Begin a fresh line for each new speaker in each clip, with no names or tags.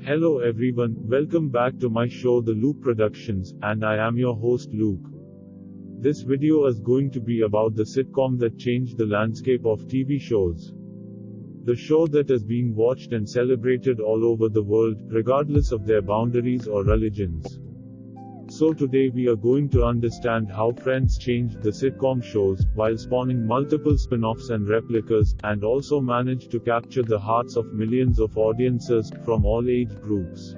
Hello everyone, welcome back to my show The Luke Productions, and I am your host Luke. This video is going to be about the sitcom that changed the landscape of TV shows. The show that is being watched and celebrated all over the world, regardless of their boundaries or religions. So today we are going to understand how Friends changed the sitcom shows, while spawning multiple spin-offs and replicas, and also managed to capture the hearts of millions of audiences, from all age groups.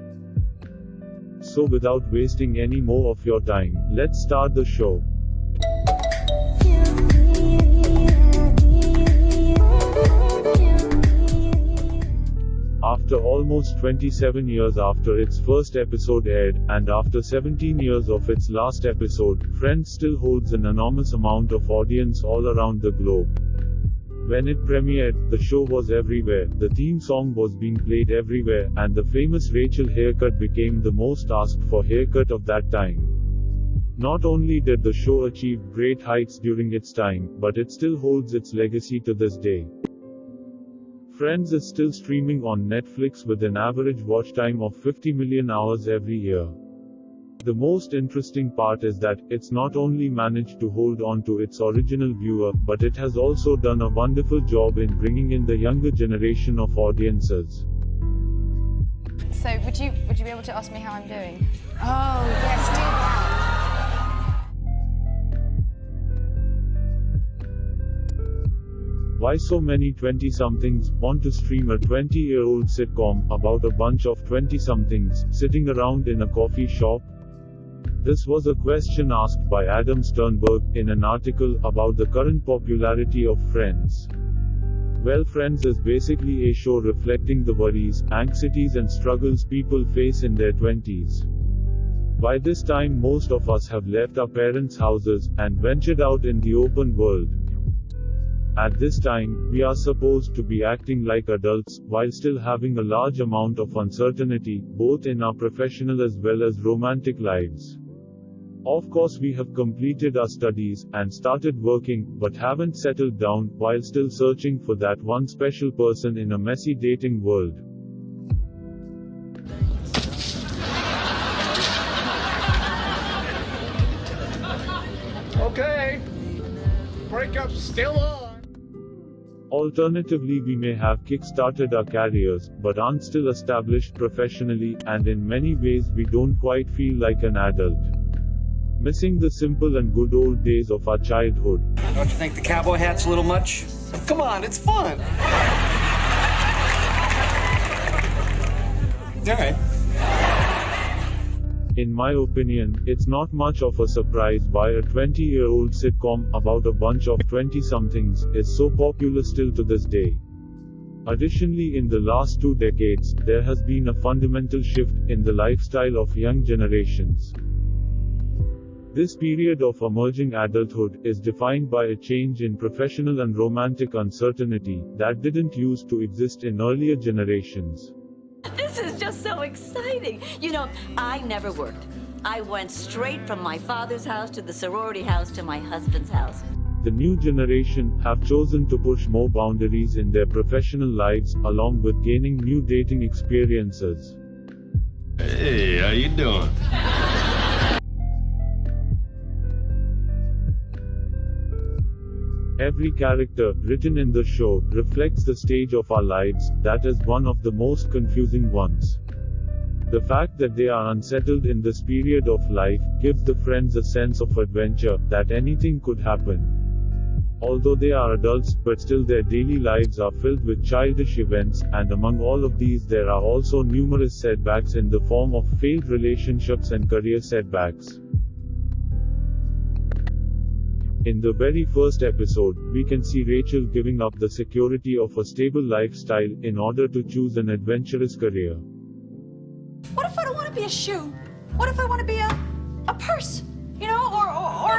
So without wasting any more of your time, let's start the show. After almost 27 years after its first episode aired, and after 17 years of its last episode, Friends still holds an enormous amount of audience all around the globe. When it premiered, the show was everywhere, the theme song was being played everywhere, and the famous Rachel haircut became the most asked for haircut of that time. Not only did the show achieve great heights during its time, but it still holds its legacy to this day. Friends is still streaming on Netflix with an average watch time of 50 million hours every year. The most interesting part is that, it's not only managed to hold on to its original viewer, but it has also done a wonderful job in bringing in the younger generation of audiences.
So, would you be able to ask me how I'm doing? Oh, yes, do that.
Why so many 20-somethings want to stream a 20-year-old sitcom about a bunch of 20-somethings sitting around in a coffee shop? This was a question asked by Adam Sternberg in an article about the current popularity of Friends. Well, Friends is basically a show reflecting the worries, anxieties and struggles people face in their 20s. By this time most of us have left our parents' houses and ventured out in the open world. At this time, we are supposed to be acting like adults, while still having a large amount of uncertainty, both in our professional as well as romantic lives. Of course we have completed our studies, and started working, but haven't settled down, while still searching for that one special person in a messy dating world.
Okay, breakup's still on.
Alternatively, we may have kick-started our careers, but aren't still established professionally, and in many ways we don't quite feel like an adult. Missing the simple and good old days of our childhood.
Don't you think the cowboy hat's a little much?
Come on, it's fun.
All right.
In my opinion, it's not much of a surprise why a 20-year-old sitcom about a bunch of 20-somethings is so popular still to this day. Additionally, in the last 2 decades, there has been a fundamental shift in the lifestyle of young generations. This period of emerging adulthood is defined by a change in professional and romantic uncertainty that didn't used to exist in earlier generations.
This is just so exciting. You know, I never worked. I went straight from my father's house to the sorority house to my husband's house.
The new generation have chosen to push more boundaries in their professional lives, along with gaining new dating experiences.
Hey, how you doing?
Every character written in the show reflects the stage of our lives. That is one of the most confusing ones. The fact that they are unsettled in this period of life gives the friends a sense of adventure, that anything could happen. Although they are adults, but still their daily lives are filled with childish events, and among all of these there are also numerous setbacks in the form of failed relationships and career setbacks. In the very first episode, we can see Rachel giving up the security of a stable lifestyle in order to choose an adventurous career.
What if I don't want to be a shoe? What if I want to be a purse? You know, or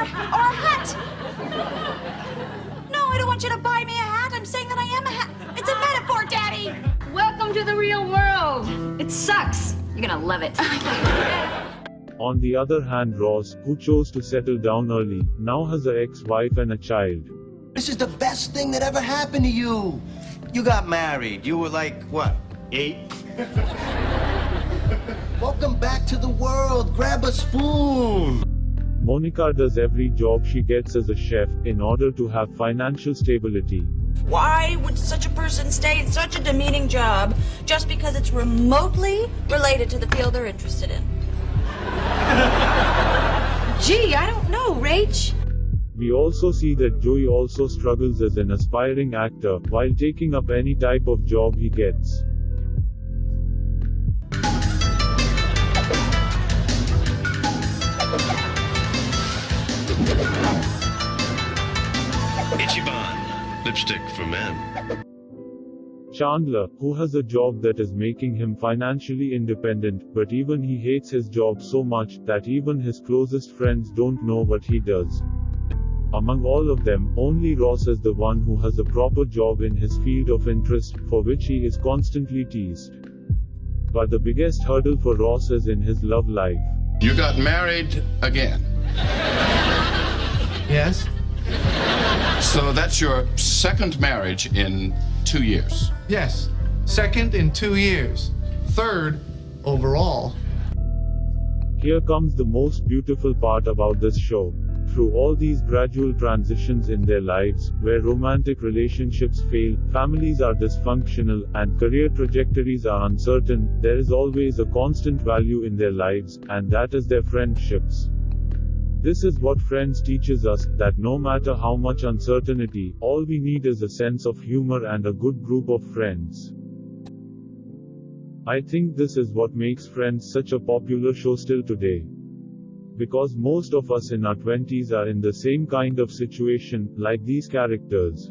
a hat? No, I don't want you to buy me a hat. I'm saying that I am a hat. It's a metaphor, Daddy.
Welcome to the real world. It sucks. You're gonna love it.
On the other hand, Ross, who chose to settle down early, now has an ex-wife and a child.
This is the best thing that ever happened to you. You got married. You were like, what, 8? Welcome back to the world. Grab a spoon.
Monica does every job she gets as a chef in order to have financial stability.
Why would such a person stay in such a demeaning job just because it's remotely related to the field they're interested in? Gee, I don't know, Rach.
We also see that Joey also struggles as an aspiring actor while taking up any type of job he gets.
Ichiban, lipstick for men.
Chandler, who has a job that is making him financially independent, but even he hates his job so much that even his closest friends don't know what he does. Among all of them, only Ross is the one who has a proper job in his field of interest, for which he is constantly teased. But the biggest hurdle for Ross is in his love life.
You got married again.
Yes?
So that's your second marriage in 2 years.
Yes. Second in 2 years. Third overall.
Here comes the most beautiful part about this show. Through all these gradual transitions in their lives, where romantic relationships fail, families are dysfunctional, and career trajectories are uncertain, there is always a constant value in their lives, and that is their friendships. This is what Friends teaches us, that no matter how much uncertainty, all we need is a sense of humor and a good group of friends. I think this is what makes Friends such a popular show still today. Because most of us in our 20s are in the same kind of situation, like these characters.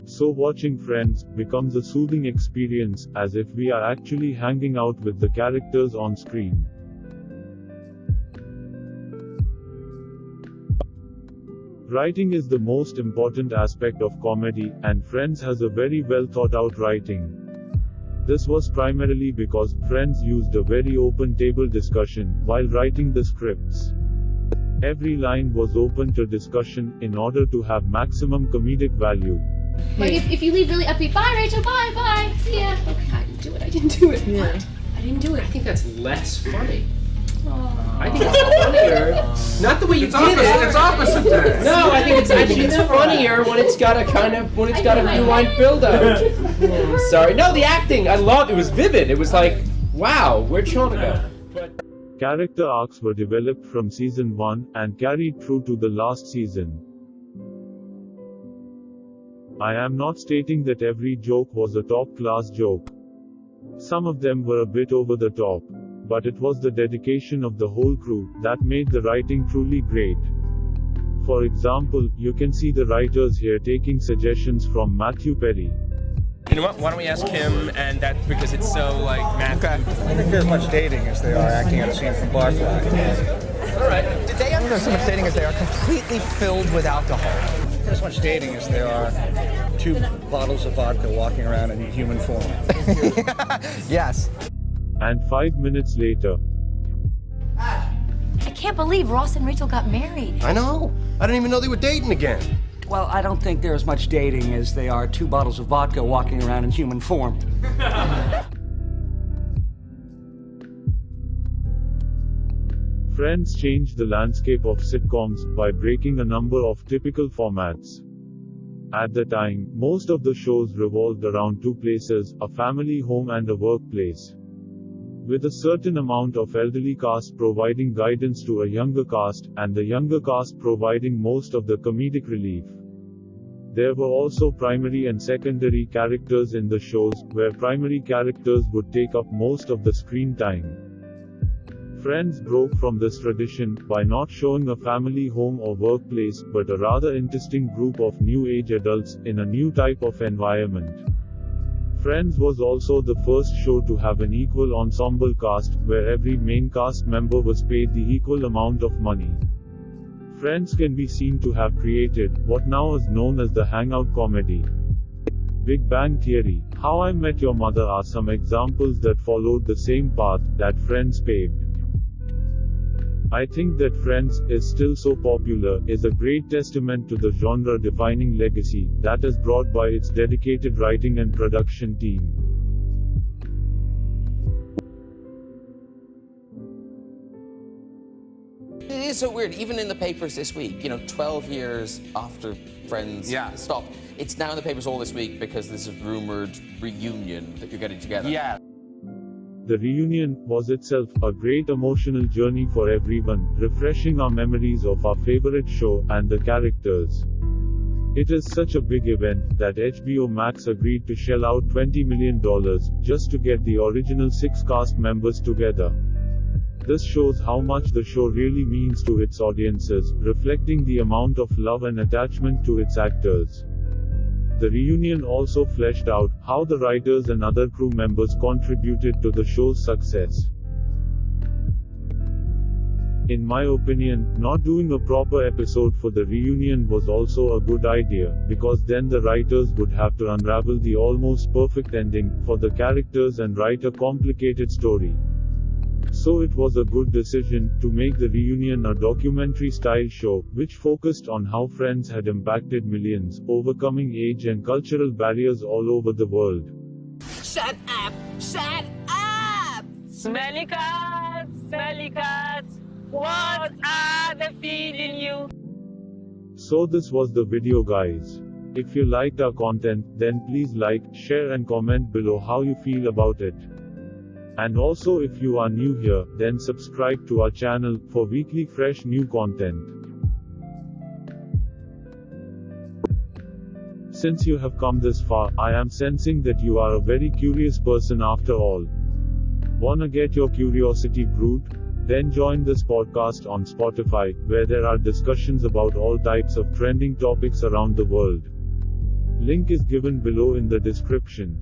So watching Friends becomes a soothing experience, as if we are actually hanging out with the characters on screen. Writing is the most important aspect of comedy, and Friends has a very well thought out writing. This was primarily because Friends used a very open table discussion while writing the scripts. Every line was open to discussion in order to have maximum comedic value.
Like if you leave really upbeat, bye Rachel, bye, see ya. Okay, I didn't do it.
Yeah.
What? I didn't do it.
I think that's less funny. I think it's funnier. Not the way you did it.
It's opposite then.
No, I think it's funnier when it's got a few line build up. Sorry. No, the acting. I loved it. Was vivid. It was like, wow, where'd Shauna go?
Character arcs were developed from season 1 and carried through to the last season. I am not stating that every joke was a top-class joke. Some of them were a bit over the top. But it was the dedication of the whole crew that made the writing truly great. For example, you can see the writers here taking suggestions from Matthew Perry.
You know what? Why don't we ask him? And that because it's so like Matthew.
Okay. I don't think there's much dating as they are acting out a scene from Barfly.
All right.
Did they understand so much dating as they are completely filled with alcohol? There's much dating as there are 2 bottles of vodka walking around in human form. Yes.
And 5 minutes later,
I can't believe Ross and Rachel got married.
I know. I didn't even know they were dating again.
Well, I don't think they're as much dating as they are 2 bottles of vodka walking around in human form.
Friends changed the landscape of sitcoms by breaking a number of typical formats. At the time, most of the shows revolved around 2 places, a family home and a workplace. With a certain amount of elderly cast providing guidance to a younger cast, and the younger cast providing most of the comedic relief. There were also primary and secondary characters in the shows, where primary characters would take up most of the screen time. Friends broke from this tradition by not showing a family home or workplace, but a rather interesting group of new age adults in a new type of environment. Friends was also the first show to have an equal ensemble cast, where every main cast member was paid the equal amount of money. Friends can be seen to have created what now is known as the hangout comedy. Big Bang Theory, How I Met Your Mother are some examples that followed the same path that Friends paved. I think that Friends is still so popular is a great testament to the genre-defining legacy that is brought by its dedicated writing and production team.
is so weird. Even in the papers this week, 12 years after Friends stopped, it's now in the papers all this week because there's a rumored reunion that you're getting together.
Yeah.
The reunion was itself a great emotional journey for everyone, refreshing our memories of our favorite show and the characters. It is such a big event that HBO Max agreed to shell out $20 million just to get the original 6 cast members together. This shows how much the show really means to its audiences, reflecting the amount of love and attachment to its actors. The reunion also fleshed out how the writers and other crew members contributed to the show's success. In my opinion, not doing a proper episode for the reunion was also a good idea, because then the writers would have to unravel the almost perfect ending for the characters and write a complicated story. So it was a good decision to make the reunion a documentary-style show, which focused on how Friends had impacted millions, overcoming age and cultural barriers all over the world.
Shut up! Shut up! Smelly cats! Smelly cats! What are they feeding you?
So this was the video, guys. If you liked our content, then please like, share and comment below how you feel about it. And also, if you are new here, then subscribe to our channel for weekly fresh new content. Since you have come this far, I am sensing that you are a very curious person after all. Wanna get your curiosity brewed? Then join this podcast on Spotify, where there are discussions about all types of trending topics around the world. Link is given below in the description.